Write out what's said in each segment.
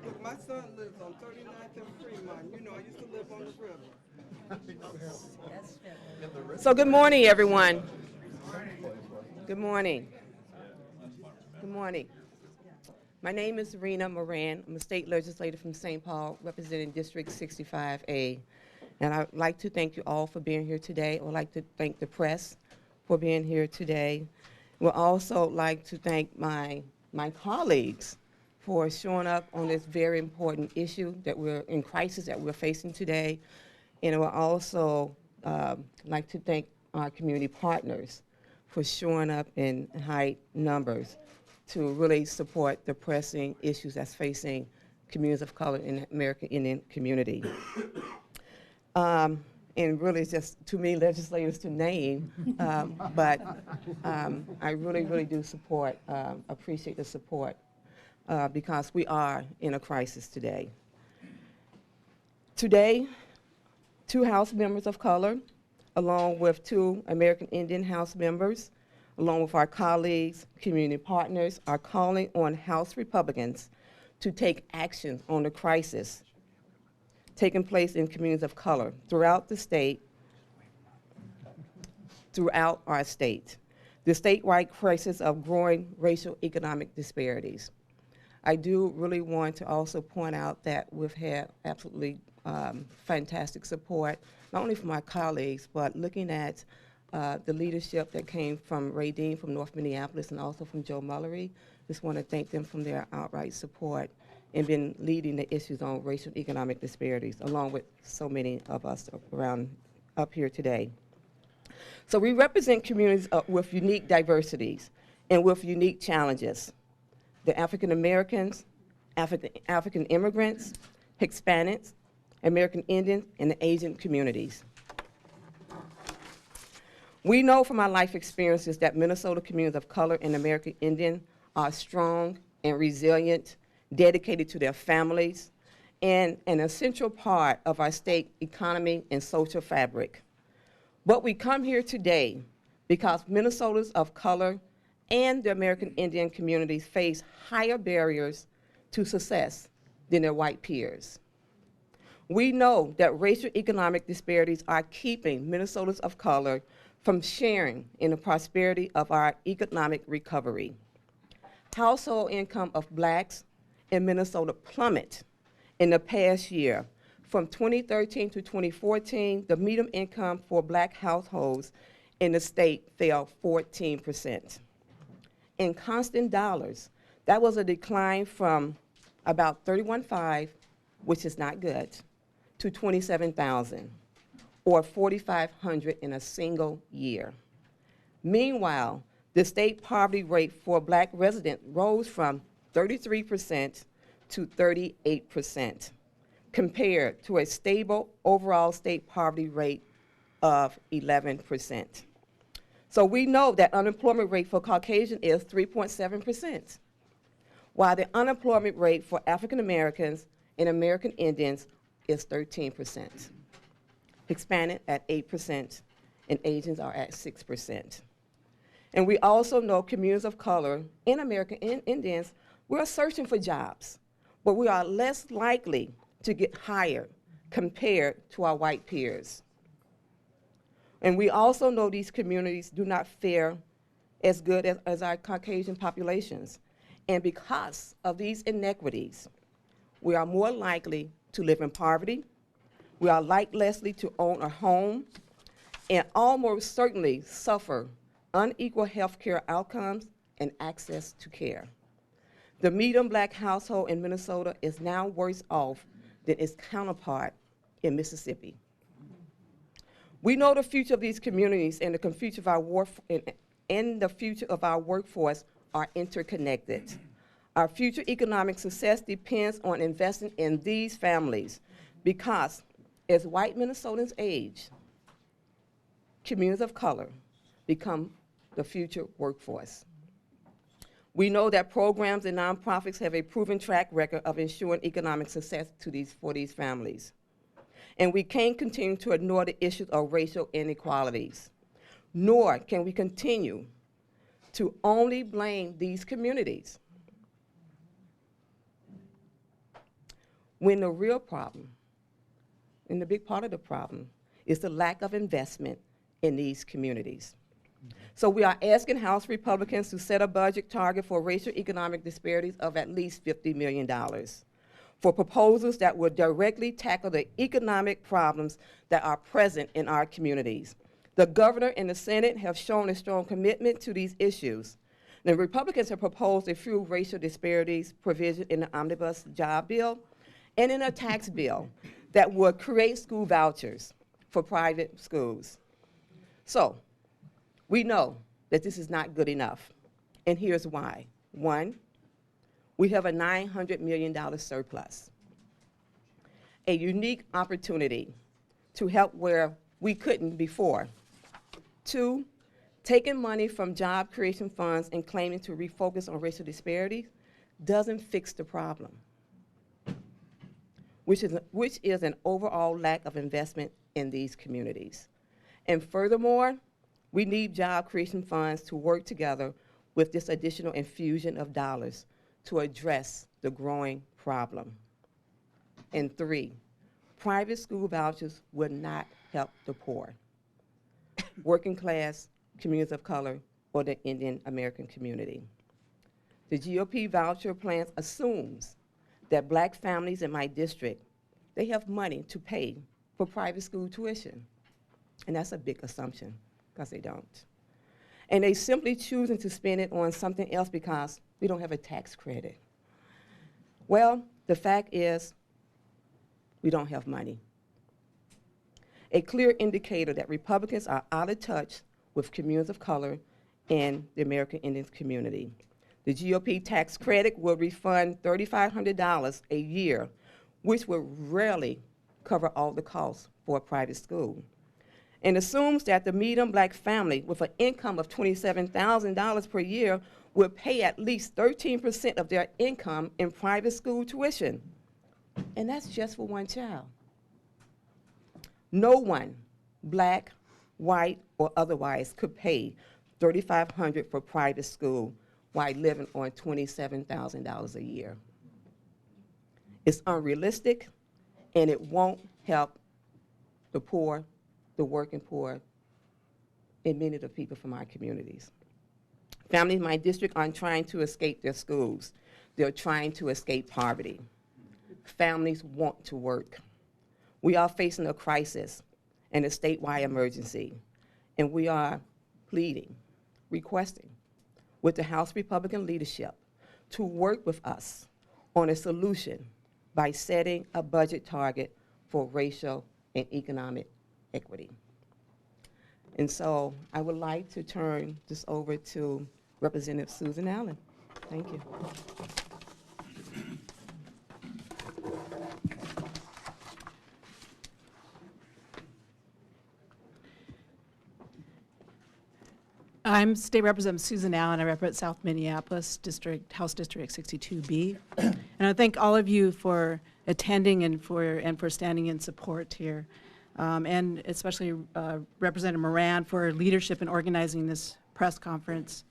Look, my son lives on 39th and Fremont. You know, I used to live on the river. So good morning, everyone. Good morning. Good morning. My name is Rena Moran. I'm a state legislator from St. Paul, representing District 65A. And I'd like to thank you all for being here today. I would like to thank the press for being here today. We'd also like to thank my colleagues for showing up on this very important issue that we're in crisis that we're facing today. And I would also like to thank our community partners for showing up in high numbers to really support the pressing issues that's facing communities of color in the American Indian community. And really it's just too many legislators to name, but I really, really do support, appreciate the support because we are in a crisis today. Today, 2 House members of color, along with 2 American Indian House members, along with our colleagues, community partners, are calling on House Republicans to take action on the crisis taking place in communities of color throughout the state, throughout our state. The statewide crisis of growing racial economic disparities. I do really want to also point out that we've had absolutely fantastic support, not only from our colleagues, but looking at the leadership that came from Ray Dean from North Minneapolis and also from Joe Mullery. Just want to thank them for their outright support and been leading the issues on racial economic disparities, along with so many of us around up here today. So we represent communities with unique diversities and with unique challenges. The African Americans, African immigrants, Hispanics, American Indians, and the Asian communities. We know from our life experiences that Minnesota communities of color and American Indian are strong and resilient, dedicated to their families, and an essential part of our state economy and social fabric. But we come here today because Minnesotans of color and the American Indian communities face higher barriers to success than their white peers. We know that racial economic disparities are keeping Minnesotans of color from sharing in the prosperity of our economic recovery. Household income of blacks in Minnesota plummet in the past year. From 2013 to 2014, the median income for black households in the state fell 14%. In constant dollars, that was a decline from about 31.5, which is not good, to 27,000, or 4,500 in a single year. Meanwhile, the state poverty rate for black residents rose from 33% to 38%, compared to a stable overall state poverty rate of 11%. So we know that unemployment rate for Caucasian is 3.7%, while the unemployment rate for African Americans and American Indians is 13%. Hispanic at 8%, and Asians are at 6%. And we also know communities of color and American Indians, we're searching for jobs, but we are less likely to get hired compared to our white peers. And we also know these communities do not fare as good as our Caucasian populations. And because of these inequities, we are more likely to live in poverty, we are less likely to own a home, and almost certainly suffer unequal health care outcomes and access to care. The median black household in Minnesota is now worse off than its counterpart in Mississippi. We know the future of these communities and the future of our workforce are interconnected. Our future economic success depends on investing in these families because as white Minnesotans age, communities of color become the future workforce. We know that programs and nonprofits have a proven track record of ensuring economic success for these families. And we can't continue to ignore the issues of racial inequalities, nor can we continue to only blame these communities, when the real problem, and the big part of the problem, is the lack of investment in these communities. So we are asking House Republicans to set a budget target for racial economic disparities of at least $50 million for proposals that will directly tackle the economic problems that are present in our communities. The governor and the Senate have shown a strong commitment to these issues. The Republicans have proposed a few racial disparities provision in the omnibus job bill and in a tax bill that would create school vouchers for private schools. So, we know that this is not good enough, and here's why. One, we have a $900 million surplus, a unique opportunity to help where we couldn't before. Two, taking money from job creation funds and claiming to refocus on racial disparities doesn't fix the problem, which is an overall lack of investment in these communities. And furthermore, we need job creation funds to work together with this additional infusion of dollars to address the growing problem. And three, private school vouchers will not help the poor, working class, communities of color, or the Indian American community. The GOP voucher plan assumes that black families in my district, they have money to pay for private school tuition. And that's a big assumption, because they don't. And they simply choosing to spend it on something else because we don't have a tax credit. Well, the fact is, we don't have money. A clear indicator that Republicans are out of touch with communities of color and the American Indian community. The GOP tax credit will refund $3,500 a year, which will rarely cover all the costs for a private school, and assumes that the median black family with an income of $27,000 per year will pay at least 13% of their income in private school tuition. And that's just for one child. No one, black, white, or otherwise, could pay $3,500 for private school while living on $27,000 a year. It's unrealistic, and it won't help the poor, the working poor, and many of the people from our communities. Families in my district aren't trying to escape their schools. They're trying to escape poverty. Families want to work. We are facing a crisis and a statewide emergency, and we are pleading, requesting, with the House Republican leadership to work with us on a solution by setting a budget target for racial and economic equity. And so I would like to turn this over to Representative Susan Allen. Thank you. I'm State Representative Susan Allen. I represent South Minneapolis District, House District 62B. And I thank all of you for attending and for standing in support here. And especially Representative Moran for leadership in organizing this press conference.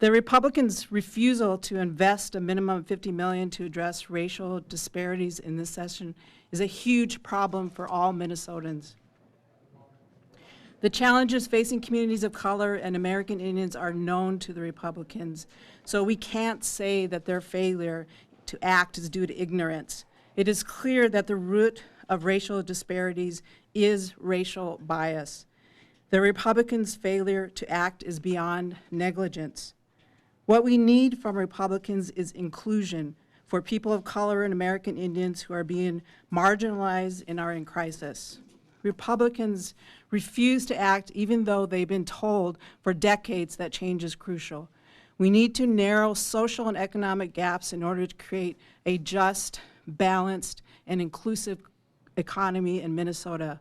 The Republicans' refusal to invest a minimum of $50 million to address racial disparities in this session is a huge problem for all Minnesotans. The challenges facing communities of color and American Indians are known to the Republicans, so we can't say that their failure to act is due to ignorance. It is clear that the root of racial disparities is racial bias. The Republicans' failure to act is beyond negligence. What we need from Republicans is inclusion for people of color and American Indians who are being marginalized and are in crisis. Republicans refuse to act even though they've been told for decades that change is crucial. We need to narrow social and economic gaps in order to create a just, balanced, and inclusive economy in Minnesota.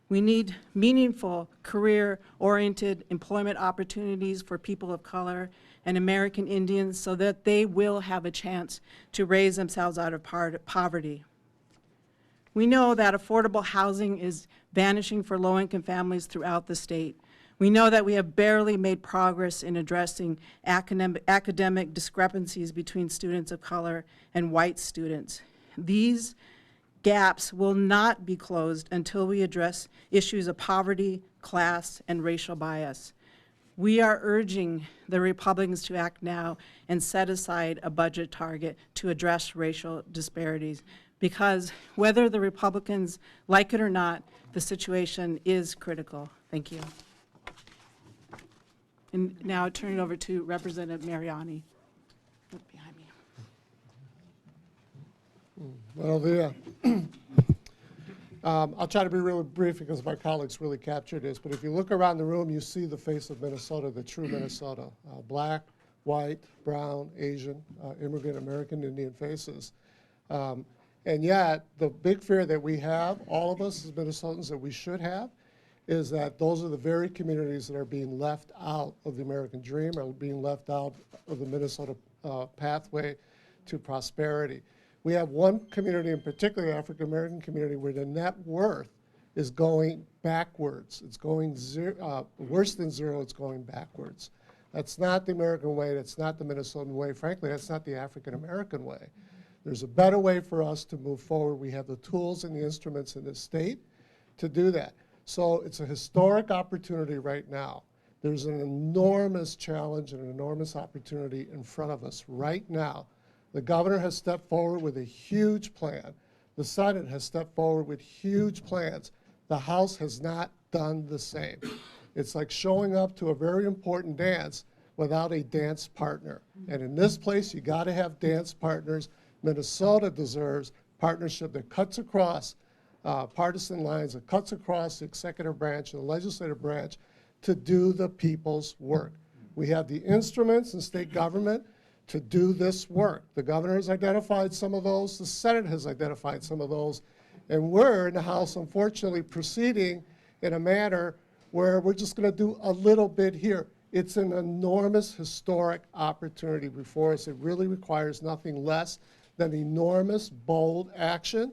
We need meaningful, career-oriented employment opportunities for people of color and American Indians so that they will have a chance to raise themselves out of poverty. We know that affordable housing is vanishing for low-income families throughout the state. We know that we have barely made progress in addressing academic discrepancies between students of color and white students. These gaps will not be closed until we address issues of poverty, class, and racial bias. We are urging the Republicans to act now and set aside a budget target to address racial disparities, because whether the Republicans like it or not, the situation is critical. Thank you. And now I turn it over to Representative Mariani. Look behind me. Well, I'll try to be really brief because my colleagues really captured this, but if you look around the room, you see the face of Minnesota, the true Minnesota. Black, white, brown, Asian, immigrant, American, Indian faces. And yet, the big fear that we have, all of us as Minnesotans, that we should have, is that those are the very communities that are being left out of the American dream, are being left out of the Minnesota pathway to prosperity. We have one community in particular, the African American community, where the net worth is going backwards. It's going worse than zero, it's going backwards. That's not the American way, that's not the Minnesotan way. Frankly, that's not the African American way. There's a better way for us to move forward. We have the tools and the instruments in this state to do that. So it's a historic opportunity right now. There's an enormous challenge and an enormous opportunity in front of us right now. The governor has stepped forward with a huge plan. The Senate has stepped forward with huge plans. The House has not done the same. It's like showing up to a very important dance without a dance partner. And in this place, you got to have dance partners. Minnesota deserves partnership that cuts across partisan lines, that cuts across the executive branch and the legislative branch to do the people's work. We have the instruments in state government to do this work. The governor has identified some of those, the Senate has identified some of those, and we're in the House, unfortunately, proceeding in a manner where we're just going to do a little bit here. It's an enormous historic opportunity before us. It really requires nothing less than enormous, bold action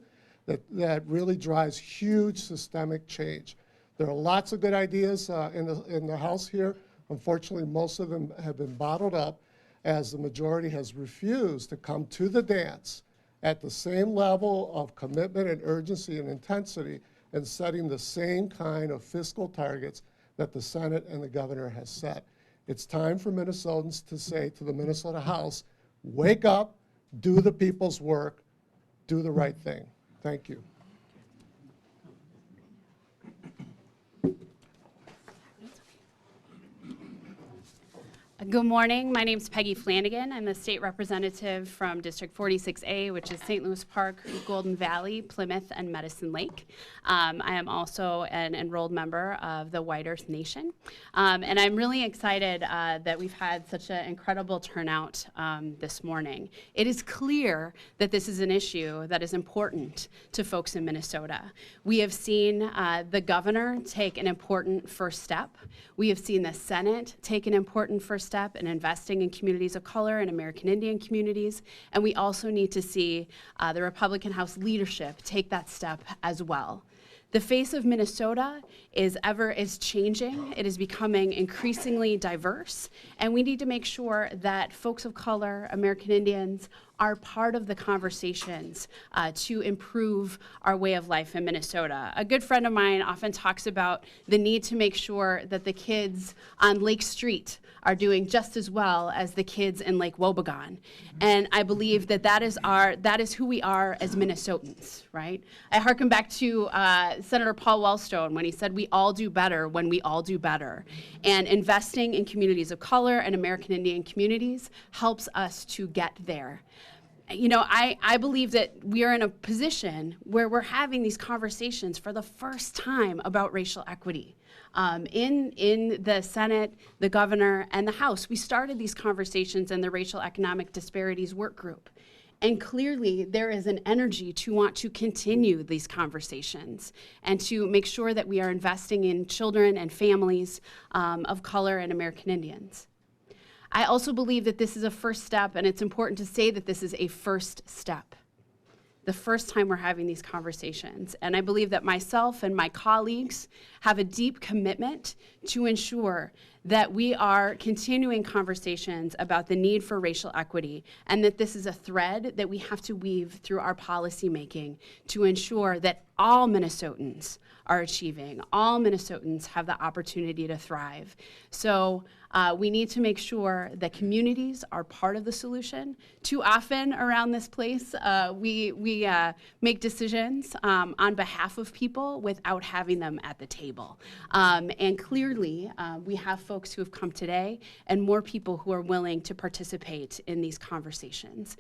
that really drives huge systemic change. There are lots of good ideas in the House here. Unfortunately, most of them have been bottled up as the majority has refused to come to the dance at the same level of commitment and urgency and intensity and setting the same kind of fiscal targets that the Senate and the governor has set. It's time for Minnesotans to say to the Minnesota House, wake up, do the people's work, do the right thing. Thank you. Good morning. My name is Peggy Flanagan. I'm the state representative from District 46A, which is St. Louis Park, Golden Valley, Plymouth, and Medicine Lake. I am also an enrolled member of the White Earth Nation. And I'm really excited that we've had such an incredible turnout this morning. It is clear that this is an issue that is important to folks in Minnesota. We have seen the governor take an important first step. We have seen the Senate take an important first step in investing in communities of color and American Indian communities, and we also need to see the Republican House leadership take that step as well. The face of Minnesota is changing. It is becoming increasingly diverse, and we need to make sure that folks of color, American Indians, are part of the conversations to improve our way of life in Minnesota. A good friend of mine often talks about the need to make sure that the kids on Lake Street are doing just as well as the kids in Lake Wobegon. And I believe that that is who we are as Minnesotans, right? I hearken back to Senator Paul Wellstone when he said we all do better when we all do better. And investing in communities of color and American Indian communities helps us to get there. You know, I believe that we are in a position where we're having these conversations for the first time about racial equity. In the Senate, the governor, and the House, we started these conversations in the Racial Economic Disparities Work Group. And clearly, there is an energy to want to continue these conversations and to make sure that we are investing in children and families of color and American Indians. I also believe that this is a first step, and it's important to say that this is a first step. the first time we're having these conversations. And I believe that myself and my colleagues have a deep commitment to ensure that we are continuing conversations about the need for racial equity, and that this is a thread that we have to weave through our policy making to ensure that all Minnesotans are achieving, all Minnesotans have the opportunity to thrive. So we need to make sure that communities are part of the solution. Too often around this place, we make decisions on behalf of people without having them at the table. And clearly, we have folks who have come today and more people who are willing to participate in these conversations.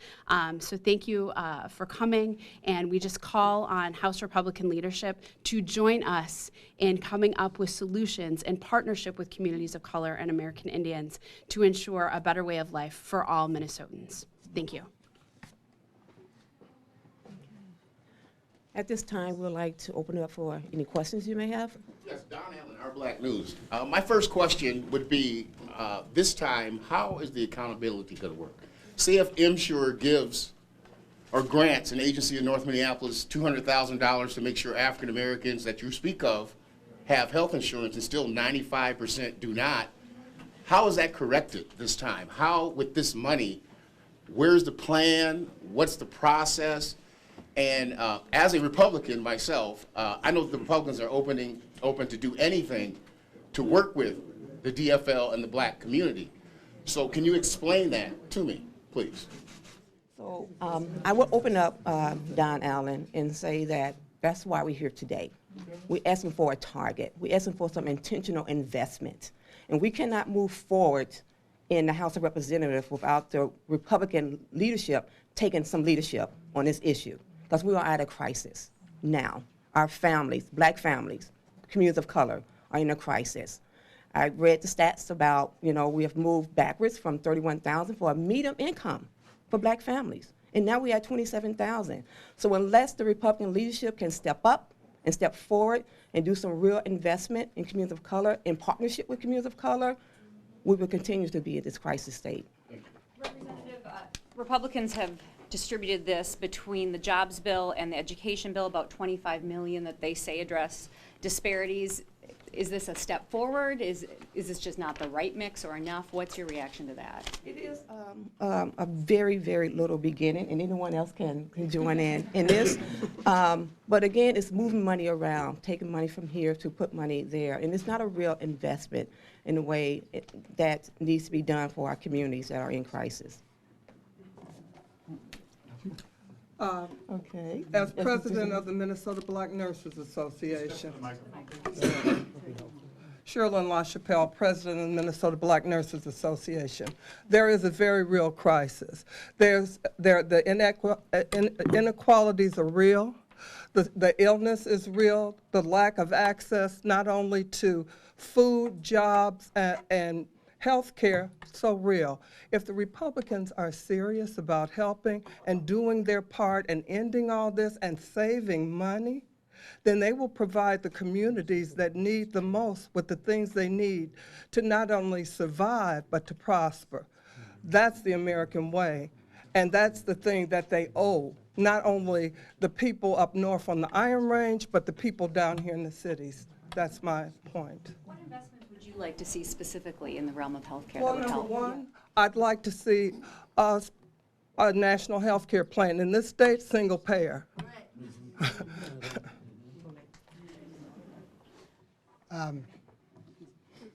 So thank you for coming, and we just call on House Republican leadership to join us in coming up with solutions in partnership with communities of color and American Indians to ensure a better way of life for all Minnesotans. Thank you. At this time, we'd like to open it up for any questions you may have. Yes, Don Allen, Our Black News. My first question would be, this time, how is the accountability going to work? Say if MSure gives or grants an agency in North Minneapolis $200,000 to make sure African Americans that you speak of have health insurance and still 95% do not. How is that corrected this time? How, with this money, where's the plan? What's the process? And as a Republican myself, I know the Republicans are open to do anything to work with the DFL and the black community. So can you explain that to me, please? So I will open up, Don Allen, and say that that's why we're here today. We're asking for a target. We're asking for some intentional investment. And we cannot move forward in the House of Representatives without the Republican leadership taking some leadership on this issue, because we are at a crisis now. Our families, black families, communities of color, are in a crisis. I read the stats about, we have moved backwards from $31,000 for a medium income for black families. And now we're at $27,000. So unless the Republican leadership can step up and step forward and do some real investment in communities of color, in partnership with communities of color, we will continue to be at this crisis state. Representative, Republicans have distributed this between the jobs bill and the education bill, about $25 million that they say address disparities. Is this a step forward? Is this just not the right mix or enough? What's your reaction to that? It is a very, very little beginning, and anyone else can join in this. But again, it's moving money around, taking money from here to put money there, and it's not a real investment in the way that needs to be done for our communities that are in crisis. Okay. As president of the Minnesota Black Nurses Association. Shirley LaChapelle, president of the Minnesota Black Nurses Association. There is a very real crisis. The inequalities are real. The illness is real. The lack of access not only to food, jobs, and health care, so real. If the Republicans are serious about helping and doing their part and ending all this and saving money, then they will provide the communities that need the most with the things they need to not only survive, but to prosper. That's the American way, and that's the thing that they owe, not only the people up north on the Iron Range, but the people down here in the cities. That's my point. What investments would you like to see specifically in the realm of healthcare Well, that would help? number one, I'd like to see a national health care plan. In this state, single payer.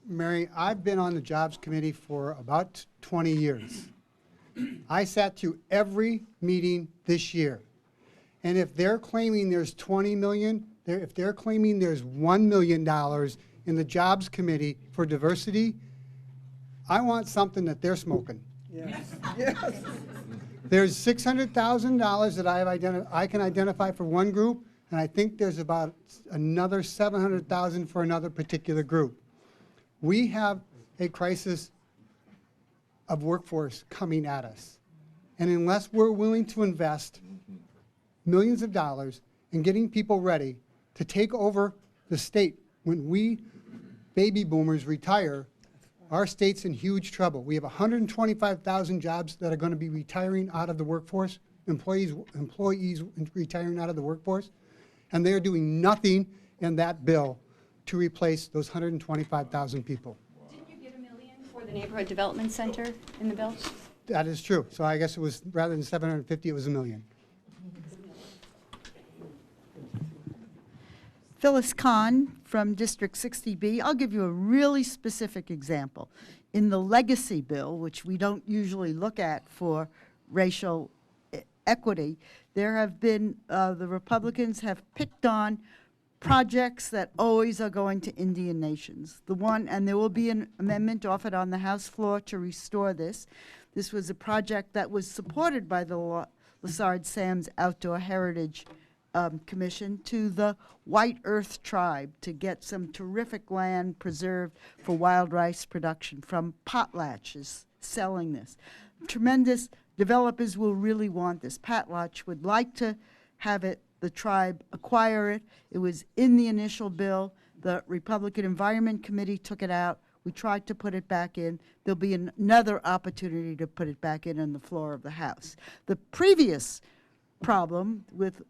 Mary, I've been on the Jobs Committee for about 20 years. I sat through every meeting this year. And if they're claiming there's 20 million, if they're claiming there's $1 million in the Jobs Committee for diversity, I want something that they're smoking. Yes. Yes. There's $600,000 that I can identify for one group, and I think there's about another $700,000 for another particular group. We have a crisis of workforce coming at us. And unless we're willing to invest millions of dollars in getting people ready to take over the state when we baby boomers retire, our state's in huge trouble. We have 125,000 jobs that are going to be retiring out of the workforce employees retiring out of the workforce, and they are doing nothing in that bill to replace those 125,000 people. Didn't you get $1 million for the neighborhood development center in the bill? That is true. So I guess it was, rather than 750, it was $1 million. Phyllis Kahn from District 60B. I'll give you a really specific example. In the legacy bill, which we don't usually look at for racial equity, there have been, the Republicans have picked on projects that always are going to Indian nations. And there will be an amendment offered on the House floor to restore this. This was a project that was supported by the Lessard Sam's Outdoor Heritage Commission to the White Earth Tribe to get some terrific land preserved for wild rice production from potlatches selling this. Tremendous developers will really want this. Potlatch would like to have it, the tribe acquire it. It was in the initial bill. The Republican Environment Committee took it out. We tried to put it back in. There'll be another opportunity to put it back in on the floor of the House. The previous problem with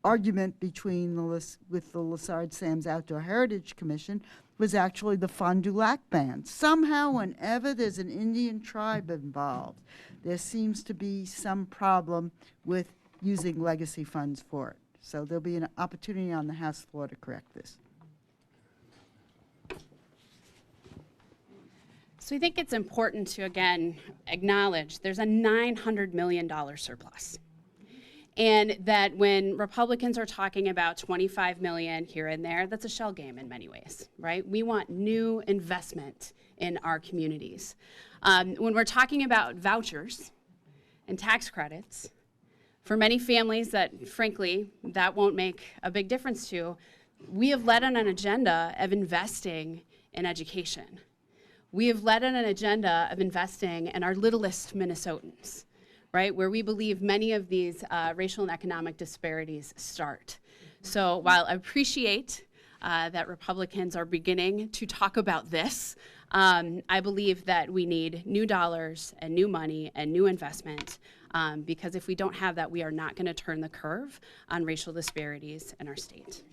argument between with the Lessard Sam's Outdoor Heritage Commission was actually the Fond du Lac ban. Somehow, whenever there's an Indian tribe involved, there seems to be some problem with using legacy funds for it. So there'll be an opportunity on the House floor to correct this. So we think it's important to, again, acknowledge there's a $900 million surplus. And that when Republicans are talking about 25 million here and there, that's a shell game in many ways, right? We want new investment in our communities. When we're talking about vouchers and tax credits, for many families that, frankly, that won't make a big difference to, we have led on an agenda of investing in education. We have led on an agenda of investing in our littlest Minnesotans, right, where we believe many of these racial and economic disparities start. So while I appreciate that Republicans are beginning to talk about this, I believe that we need new dollars and new money and new investment, because if we don't have that, we are not going to turn the curve on racial disparities in our state.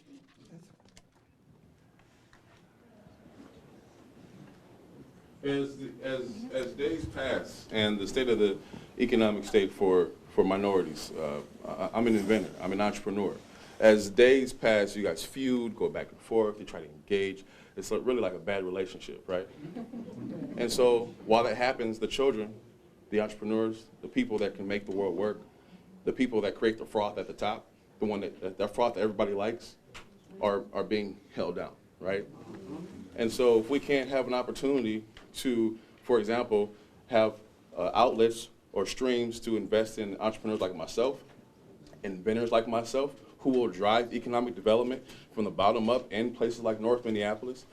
As days pass and the state of the economic state for minorities, I'm an inventor, I'm an entrepreneur. As days pass, you guys feud, go back and forth, you try to engage. It's really like a bad relationship, right? And so while that happens, the children, the entrepreneurs, the people that can make the world work, the people that create the froth at the top, the one that froth that everybody likes, are being held down, right? And so if we can't have an opportunity to, for example, have outlets or streams to invest in entrepreneurs like myself, inventors like myself, who will drive economic development from the bottom up in places like North Minneapolis,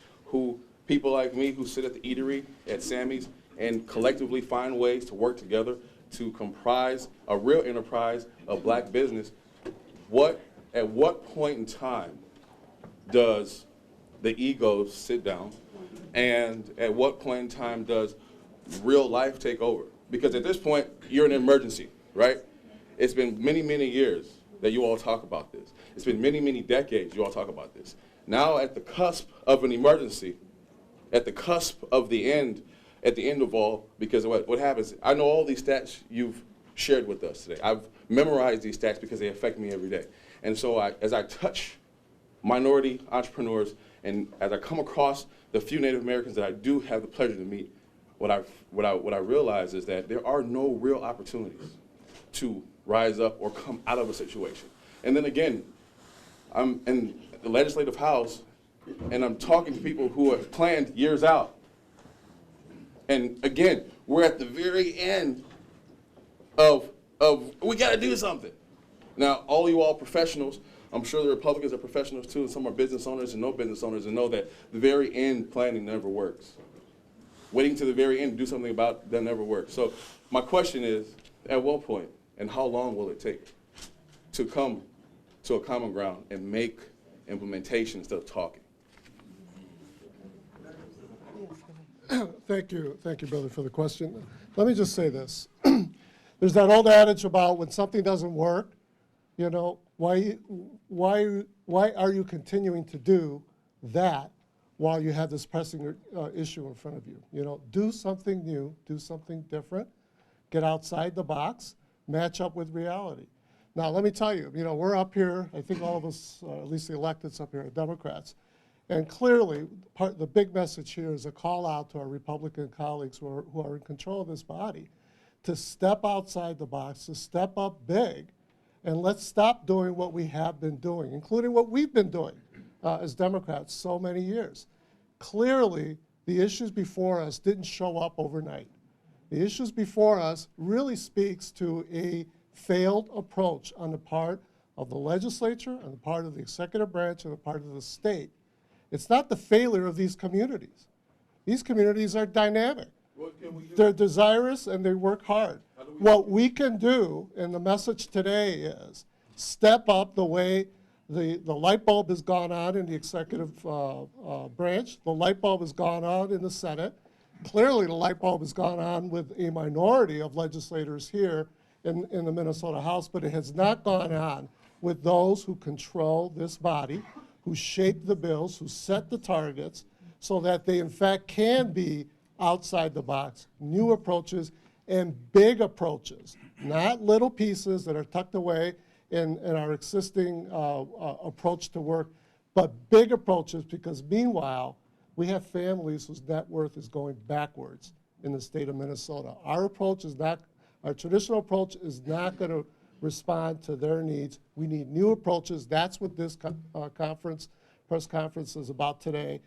people like me who sit at the eatery at Sammy's and collectively find ways to work together to comprise a real enterprise of black business. At what point in time does the ego sit down, and at what point in time does real life take over? Because at this point, you're in an emergency, right? It's been many, many years that you all talk about this. It's been many, many decades you all talk about this. Now at the cusp of an emergency, at the cusp of the end, at the end of all, because what happens, I know all these stats you've shared with us today. I've memorized these stats because they affect me every day. And so as I touch minority entrepreneurs, and as I come across the few Native Americans that I do have the pleasure to meet, what I realize is that there are no real opportunities to rise up or come out of a situation. And then again, I'm in the legislative house, and I'm talking to people who have planned years out. And again, we're at the very end of we got to do something. Now, all you all professionals, I'm sure the Republicans are professionals too, and some are business owners and no business owners, and know that the very end planning never works. Waiting to the very end to do something about that never works. So my question is, at what point and how long will it take to come to a common ground and make implementation instead of talking? Thank you, brother, for the question. Let me just say this. There's that old adage about when something doesn't work, you know, why are you continuing to do that while you have this pressing issue in front of you? You know, do something new, do something different, get outside the box, match up with reality. Now, let me tell you, you know, we're up here, I think all of us, at least the electeds up here, are Democrats. And clearly, the big message here is a call out to our Republican colleagues who are in control of this body to step outside the box, to step up big, and let's stop doing what we have been doing, including what we've been doing as Democrats so many years. Clearly, the issues before us didn't show up overnight. The issues before us really speaks to a failed approach on the part of the legislature, on the part of the executive branch, on the part of the state. It's not the failure of these communities. These communities are dynamic. They're desirous and they work hard. What we can do, and the message today is, step up the way the light bulb has gone on in the executive branch. The light bulb has gone on in the Senate. Clearly, the light bulb has gone on with a minority of legislators here in the Minnesota House, but it has not gone on with those who control this body, who shape the bills, who set the targets, so that they in fact can be outside the box, new approaches and big approaches, not little pieces that are tucked away in our existing approach to work, but big approaches, because meanwhile, we have families whose net worth is going backwards in the state of Minnesota. Our approach is not, our traditional approach is not going to respond to their needs. We need new approaches. That's what this press conference is about today.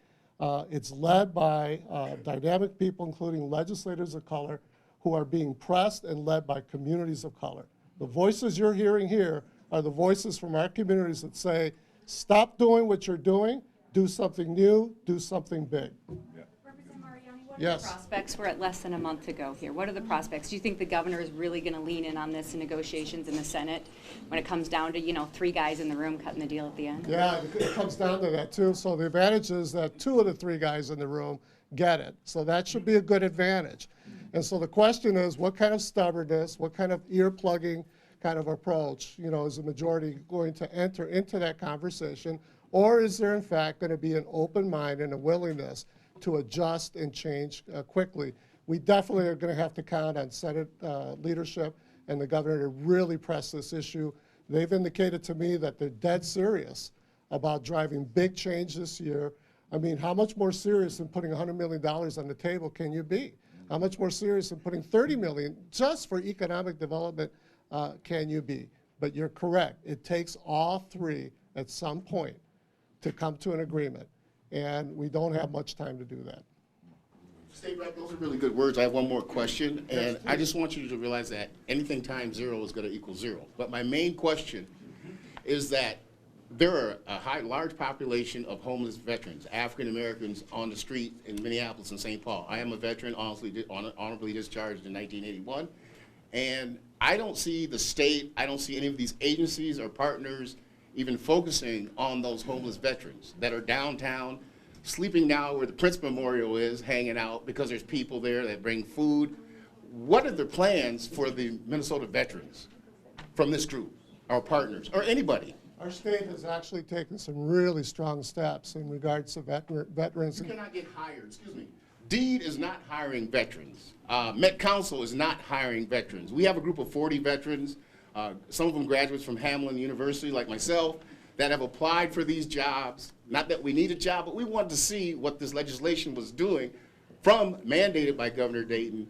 It's led by dynamic people, including legislators of color, who are being pressed and led by communities of color. The voices you're hearing here are the voices from our communities that say, stop doing what you're doing, do something new, do something big. Representative Mariani, what are Yes. the prospects? We're at less than a month to go here. What are the prospects? Do you think the governor is really going to lean in on this in negotiations in the Senate when it comes down to, you know, 3 guys in the room cutting the deal at the end? Yeah, it comes down to that too. So the advantage is that 2 of the 3 guys in the room get it. So that should be a good advantage. And so the question is, what kind of stubbornness, what kind of ear-plugging kind of approach, you know, is the majority going to enter into that conversation? Or is there in fact going to be an open mind and a willingness to adjust and change quickly? We definitely are going to have to count on Senate leadership and the governor to really press this issue. They've indicated to me that they're dead serious about driving big change this year. I mean, how much more serious than putting $100 million on the table can you be? How much more serious than putting $30 million just for economic development can you be? But you're correct. It takes all 3 at some point to come to an agreement, and we don't have much time to do that. State Rep, those are really good words. I have one more question, and I just want you to realize that anything times 0 is going to equal 0. But my main question is that there are a large population of homeless veterans, African Americans on the street in Minneapolis and St. Paul. I am a veteran, honorably discharged in 1981, and I don't see the state, I don't see any of these agencies or partners even focusing on those homeless veterans that are downtown, sleeping now where the Prince Memorial is, hanging out because there's people there that bring food. What are the plans for the Minnesota veterans from this group, our partners, or anybody? Our state has actually taken some really strong steps in regards to veterans. You cannot get hired, excuse me. DEED is not hiring veterans. Met Council is not hiring veterans. We have a group of 40 veterans, some of them graduates from Hamline University like myself, that have applied for these jobs. Not that we need a job, but we wanted to see what this legislation was doing from mandated by Governor Dayton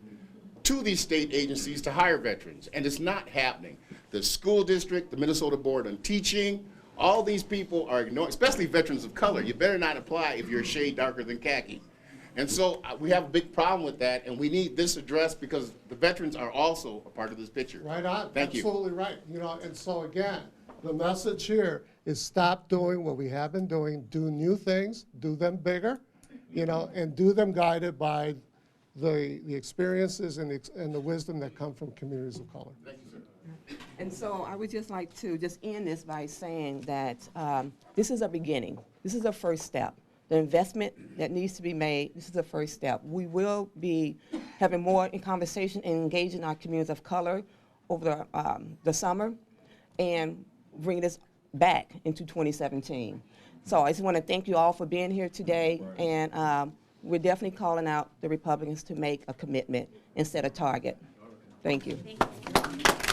to these state agencies to hire veterans, and it's not happening. The school district, the Minnesota Board on Teaching, all these people are ignoring, especially veterans of color. You better not apply if you're a shade darker than khaki. And so we have a big problem with that, and we need this addressed because the veterans are also a part of this picture. Right on. Thank you. Absolutely right. You know, and so again, the message here is stop doing what we have been doing, do new things, do them bigger, you know, and do them guided by the experiences and the wisdom that come from communities of color. Thank you, sir. And so I would just like to just end this by saying that this is a beginning. This is a first step. The investment that needs to be made, this is the first step. We will be having more in conversation and engaging our communities of color over the summer and bring this back into 2017. So I just want to thank you all for being here today, and we're definitely calling out the Republicans to make a commitment and set a target. Thank you. Thank you.